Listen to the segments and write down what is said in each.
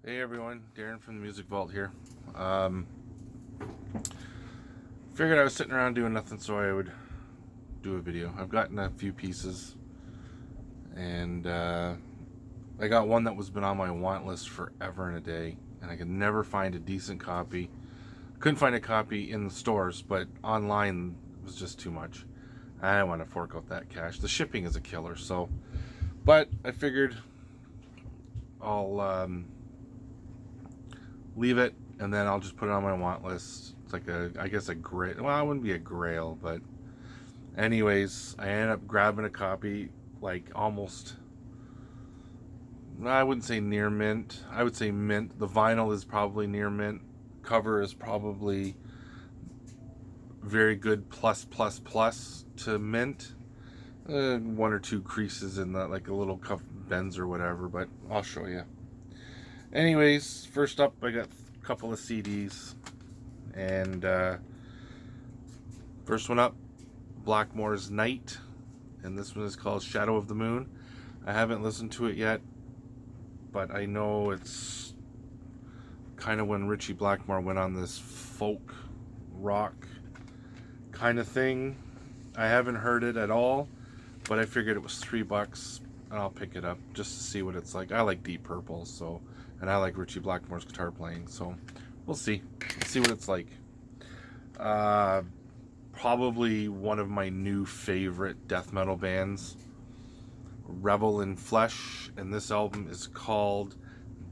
Hey everyone, Darren from the Music Vault here. Figured I was sitting around doing nothing, so I would do a video. I've gotten a few pieces, and I got one that was been on my want list forever and a day, and I could never find a decent copy. Couldn't find a copy in the stores, but online was just too much. I didn't want to fork out that cash. The shipping is a killer, so. But I figured I'll leave it, and then I'll just put it on my want list. It's like I guess a grail. Well, it wouldn't be a grail, but anyways, I ended up grabbing a copy, like almost. I wouldn't say near mint. I would say mint. The vinyl is probably near mint. Cover is probably very good plus plus plus to mint. One or two creases in that, like a little cuff bends or whatever, but I'll show you. Anyways, first up, I got a couple of CDs, and first one up, Blackmore's Night, and this one is called Shadow of the Moon. I haven't listened to it yet, but I know it's kind of when Ritchie Blackmore went on this folk rock kind of thing. I haven't heard it at all, but I figured it was $3 and I'll pick it up just to see what it's like. I like Deep Purple, so, and I like Ritchie Blackmore's guitar playing, so we'll see. See what it's like. Probably one of my new favorite death metal bands, Revel in Flesh, and this album is called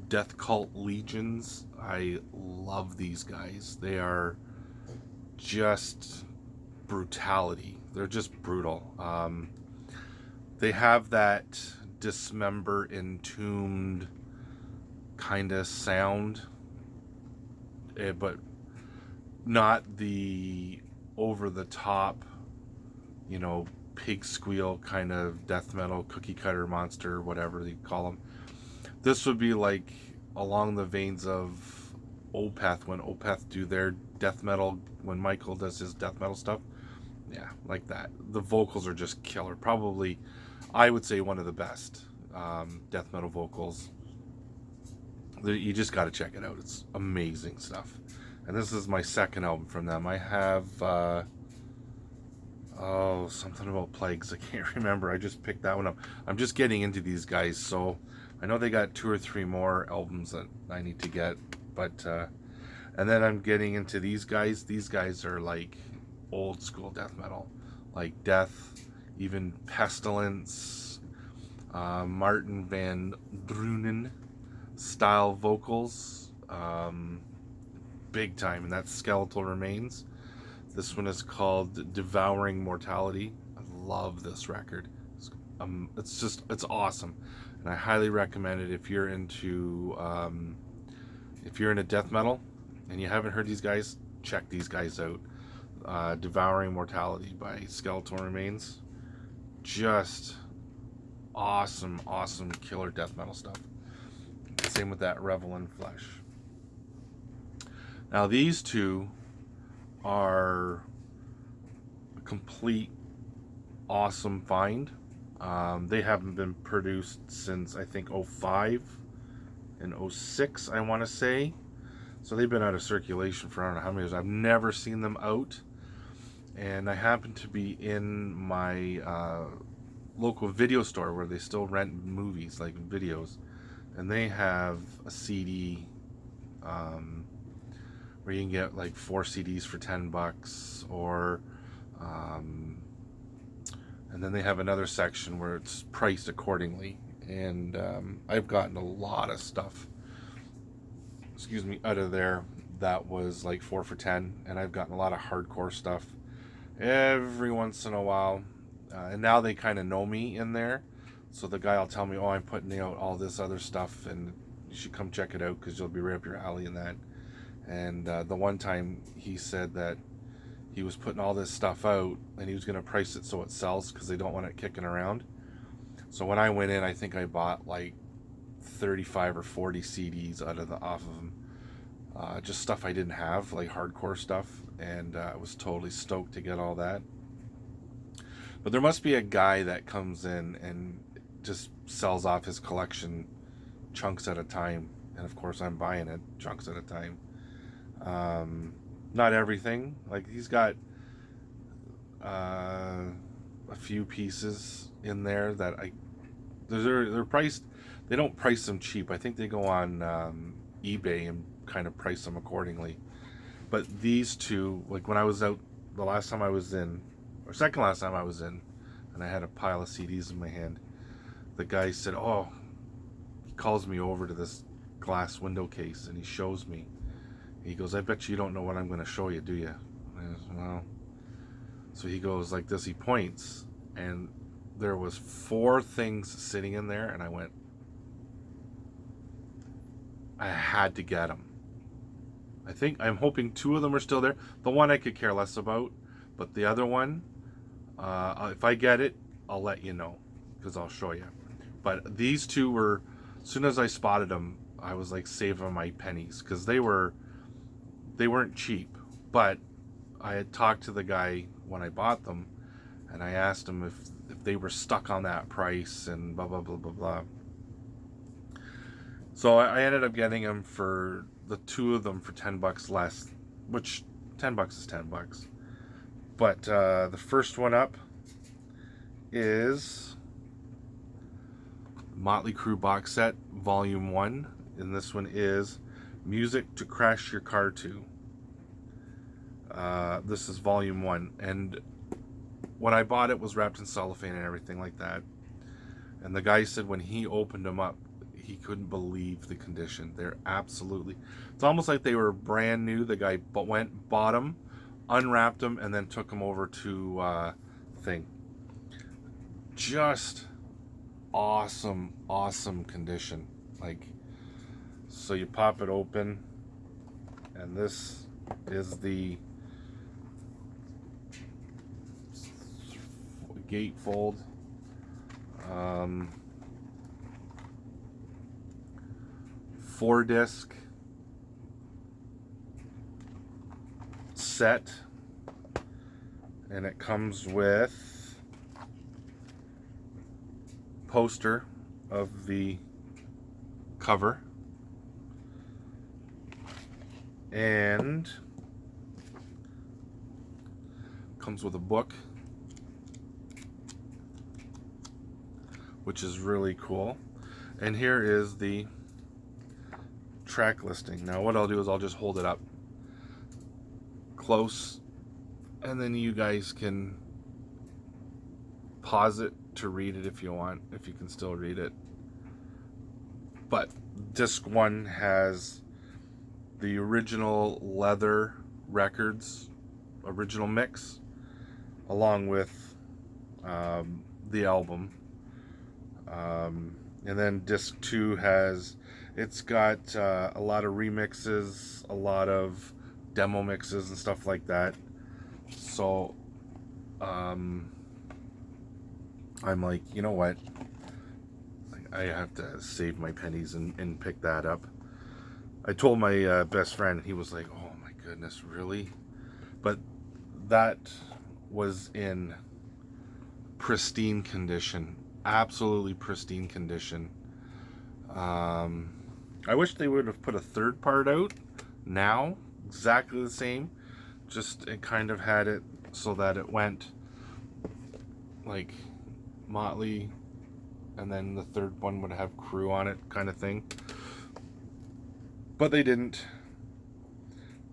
Death Cult Legions. I love these guys. They are just brutality. They're just brutal. They have that dismember, entombed kind of sound, but not the over the top, pig squeal kind of death metal, cookie cutter monster, whatever you call them. This would be like along the veins of Opeth, when Opeth do their death metal, when Michael does his death metal stuff. Yeah, like that. The vocals are just killer. Probably, I would say, one of the best death metal vocals. You just got to check it out. It's amazing stuff. And this is my second album from them. I have something about plagues. I can't remember. I just picked that one up. I'm just getting into these guys, so I know they got 2 or 3 more albums that I need to get. But and then I'm getting into these guys. These guys are like old school death metal, like Death, even Pestilence, Martin Van Drunen style vocals, big time, and that's Skeletal Remains. This one is called Devouring Mortality. I love this record. It's awesome, and I highly recommend it if you're into death metal and you haven't heard these guys. Check these guys out. Devouring Mortality by Skeletal Remains. Just awesome, awesome, killer death metal stuff. Same with that Revel in Flesh. Now these two are a complete awesome find. They haven't been produced since I think 05 and 06, I want to say. So they've been out of circulation for I don't know how many years. I've never seen them out. And I happen to be in my local video store where they still rent movies, like videos. And they have a CD where you can get like 4 CDs for $10, or and then they have another section where it's priced accordingly. And I've gotten a lot of stuff, out of there that was like 4 for 10, and I've gotten a lot of hardcore stuff every once in a while. And now they kind of know me in there. So the guy will tell me, oh, I'm putting out all this other stuff, and you should come check it out because you'll be right up your alley in that. And the one time he said that he was putting all this stuff out and he was going to price it so it sells because they don't want it kicking around. So when I went in, I think I bought like 35 or 40 CDs off of him. Just stuff I didn't have, like hardcore stuff. And I was totally stoked to get all that. But there must be a guy that comes in and just sells off his collection chunks at a time, and of course I'm buying it chunks at a time. Not everything. Like he's got a few pieces in there that they're priced. They don't price them cheap. I think they go on eBay and kind of price them accordingly. But these two, like when I was out the last time I was in, or second last time I was in, and I had a pile of CDs in my hand, the guy said, "Oh," he calls me over to this glass window case and he shows me. He goes, "I bet you don't know what I'm going to show you, do you?" And I said, "Well." So he goes like this. He points, and there was 4 things sitting in there, and I went, I had to get them. I'm hoping 2 of them are still there. The one I could care less about, but the other one, if I get it, I'll let you know, because I'll show you. But these 2 were, as soon as I spotted them, I was like saving my pennies, because they weren't cheap. But I had talked to the guy when I bought them, and I asked him if they were stuck on that price and blah blah blah blah blah. So I ended up getting them for the 2 of them for $10 less, which $10 is $10. But the first one up is Motley Crue box set volume 1, and this one is Music to Crash Your Car To. This is volume 1, and when I bought it was wrapped in cellophane and everything like that. And the guy said when he opened them up, he couldn't believe the condition. They're absolutely, it's almost like they were brand new. The guy bought them, unwrapped them, and then took them over to thing. Just awesome condition. Like, so you pop it open, and this is the gatefold. 4-disc set, and it comes with poster of the cover, and comes with a book, which is really cool. And here is the track listing. Now what I'll do is I'll just hold it up close, and then you guys can pause it to read it if you want, if you can still read it. But disc 1 has the original leather records, original mix, along with the album. And then disc 2 has, it's got a lot of remixes, a lot of demo mixes and stuff like that. So I'm like, you know what, I have to save my pennies and pick that up. I told my best friend, and he was like, "Oh my goodness, really?" But that was in pristine condition, absolutely pristine condition. I wish they would have put a third part out now, exactly the same. Just it kind of had it so that it went like Motley, and then the third one would have Crue on it, kind of thing. But they didn't.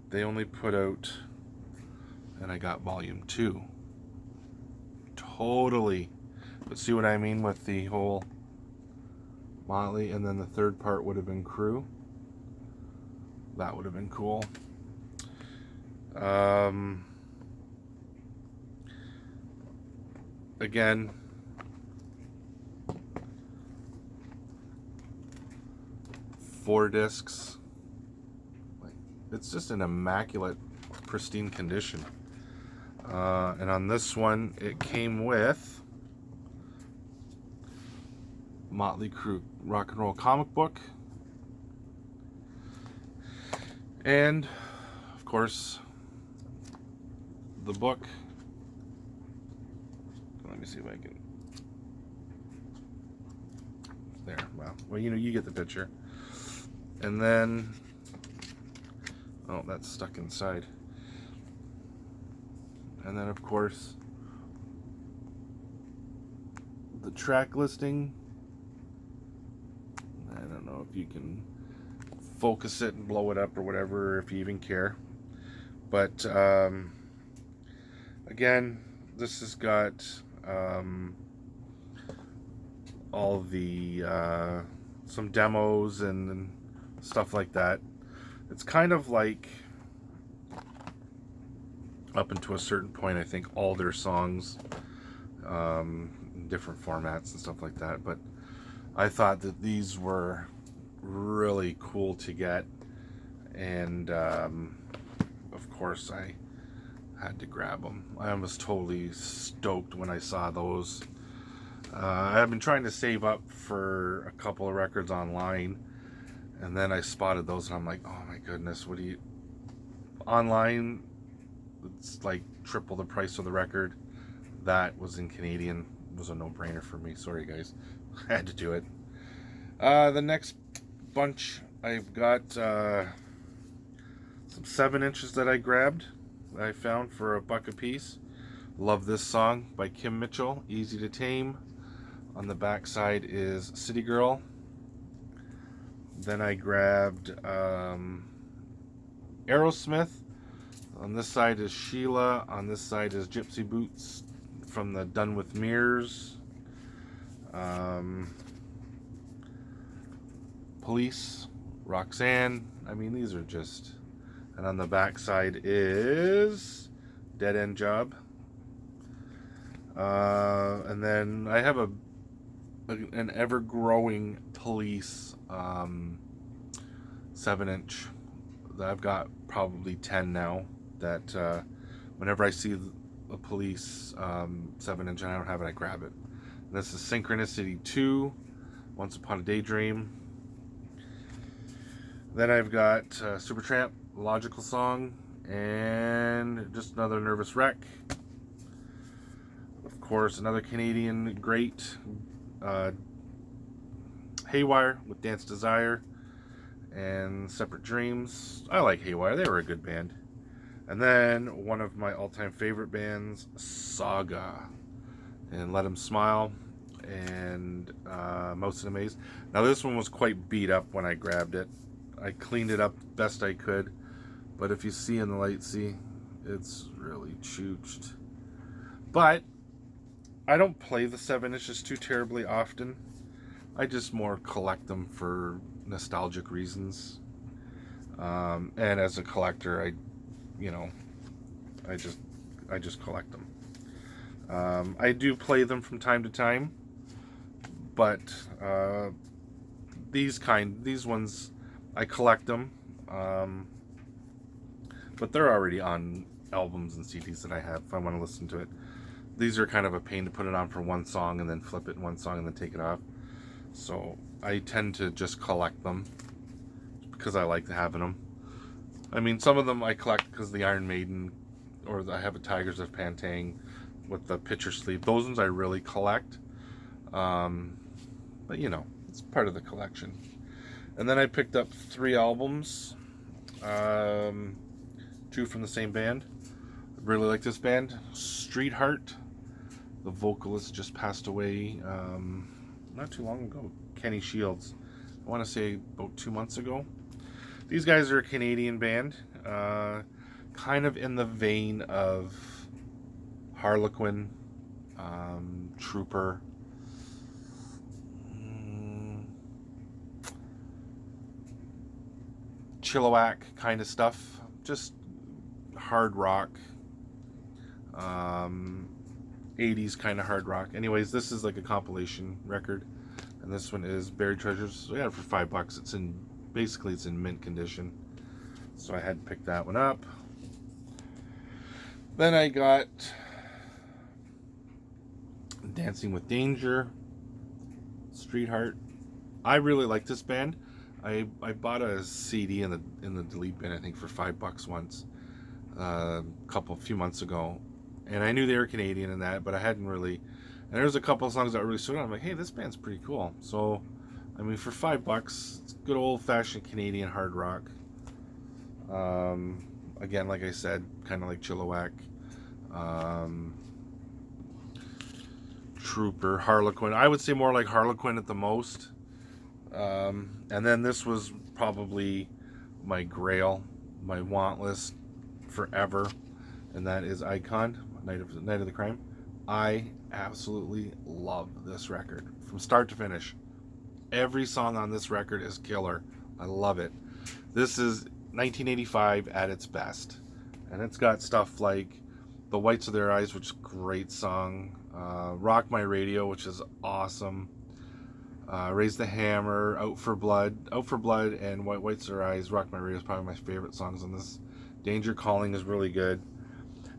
They only put out, and I got volume 2. Totally. But see what I mean with the whole Motley, and then the third part would have been Crue. That would have been cool. Again, four discs. It's just an immaculate, pristine condition. And on this one, it came with Motley Crue Rock and Roll comic book, and of course the book. Let me see if I can. There. Well, you know, you get the picture. And then, oh, that's stuck inside. And then, of course, the track listing. I don't know if you can focus it and blow it up or whatever, if you even care. But again, this has got all the some demos and stuff like that. It's kind of like, up until a certain point, I think all their songs in different formats and stuff like that. But I thought that these were really cool to get, and of course I had to grab them. I was totally stoked when I saw those. I've been trying to save up for a couple of records online, and then I spotted those and I'm like, oh my goodness, what do you... Online, it's like triple the price of the record. That was in Canadian. It was a no-brainer for me. Sorry guys, I had to do it. The next bunch, I've got some 7-inches that I grabbed. I found for $1 a piece. Love this song by Kim Mitchell, Easy to Tame. On the back side is City Girl. Then I grabbed Aerosmith. On this side is Sheila. On this side is Gypsy Boots from the Done With Mirrors. Police, Roxanne. I mean, these are just... And on the back side is Dead End Job. And then I have an ever-growing Police 7-inch. I've got probably 10 now. That whenever I see a Police 7-inch and I don't have it, I grab it. And this is Synchronicity 2, Once Upon a Daydream. Then I've got Supertramp, Logical Song, and just another Nervous Wreck. Of course, another Canadian great, Haywire with Dance Desire and Separate Dreams. I like Haywire, they were a good band. And then one of my all-time favorite bands, Saga, and Let 'Em Smile, and Mouse in a Maze. Now this one was quite beat up when I grabbed it. I cleaned it up best I could, but if you see in the light, see, it's really chooched. But I don't play the 7-inches too terribly often. I just more collect them for nostalgic reasons. And as a collector, I just collect them. I do play them from time to time, but these ones, I collect them, but they're already on albums and CDs that I have if I want to listen to it. These are kind of a pain to put it on for one song and then flip it in one song and then take it off. So I tend to just collect them because I like having them. I mean, some of them I collect because the Iron Maiden, or I have a Tigers of Pantang with the picture sleeve. Those ones I really collect. But you know, it's part of the collection. And then I picked up 3 albums, 2 from the same band. I really like this band, Street Heart. The vocalist just passed away not too long ago, Kenny Shields. I want to say about 2 months ago. These guys are a Canadian band, kind of in the vein of Harlequin, Trooper, Chilliwack kind of stuff, just hard rock, 80s kind of hard rock. Anyways, this is like a compilation record, and this one is Buried Treasures. So I got it for $5. It's in mint condition, so I had to pick that one up. Then I got Dancing with Danger, Street Heart. I really like this band. I bought a CD in the delete bin, I think, for $5 once, a few months ago, and I knew they were Canadian and that, but I hadn't really. And there's a couple of songs that really stood out. I'm like, hey, this band's pretty cool. So I mean, for $5, it's good old-fashioned Canadian hard rock. Again, like I said, kind of like Chilliwack, Trooper, Harlequin. I would say more like Harlequin at the most. And then this was probably my grail, my want list forever, and that is Icon, Night of the Crime. I absolutely love this record from start to finish. Every song on this record is killer. I love it. This is 1985 at its best, and it's got stuff like The Whites of Their Eyes, which is a great song, Rock My Radio, which is awesome, Raise the Hammer, Out for Blood, and Whites of Their Eyes. Rock My Radio is probably my favorite songs on this. Danger Calling is really good.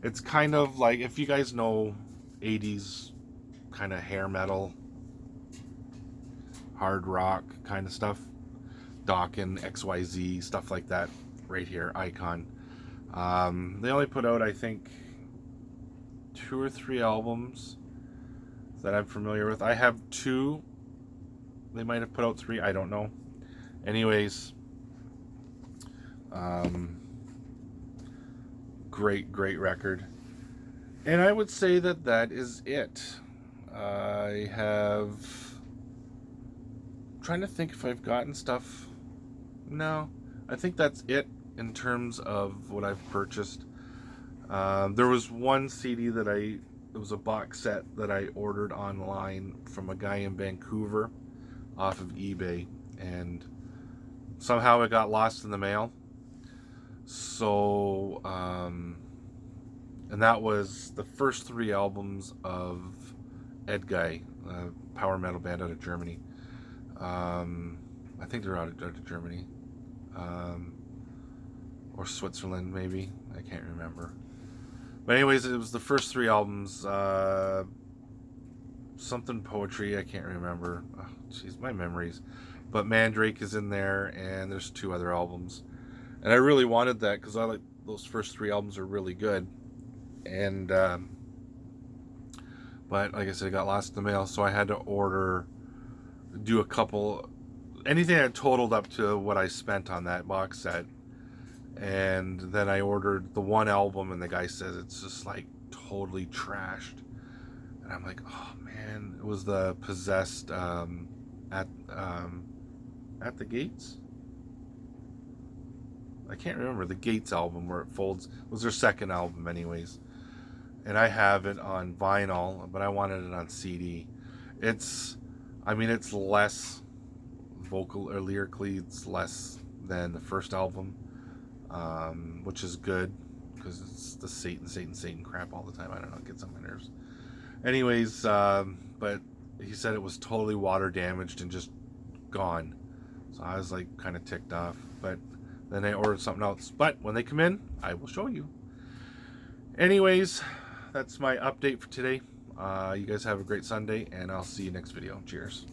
It's kind of like, if you guys know 80s kind of hair metal, hard rock kind of stuff, Dokken, XYZ, stuff like that, right here, Icon. They only put out, I think, 2 or 3 albums that I'm familiar with. I have 2. They might have put out 3, I don't know. Anyways, great record. And I would say that is it. I have... I'm trying to think if I've gotten stuff. No, I think that's it in terms of what I've purchased. There was one CD that it was a box set that I ordered online from a guy in Vancouver off of eBay, and somehow it got lost in the mail. So, and that was the first 3 albums of Edguy, a power metal band out of Germany. I think they're out of Germany, or Switzerland, maybe. I can't remember. But anyways, it was the first 3 albums. Something Poetry, I can't remember. Jeez, my memories. But Mandrake is in there, and there's 2 other albums. And I really wanted that because I like those first 3 albums are really good. And but like I said, it got lost in the mail, so I had to do a couple, anything that totaled up to what I spent on that box set. And then I ordered the 1 album, and the guy says it's just like totally trashed. And I'm like, oh man, it was the Possessed at the Gates. I can't remember, the Gates album where it folds. It was their second album, anyways. And I have it on vinyl, but I wanted it on CD. It's less vocal or lyrically, it's less than the first album, which is good because it's the Satan crap all the time. I don't know, it gets on my nerves. Anyways, but he said it was totally water damaged and just gone. So I was like kind of ticked off, but then I ordered something else. But when they come in, I will show you. Anyways, that's my update for today. You guys have a great Sunday, and I'll see you next video. Cheers.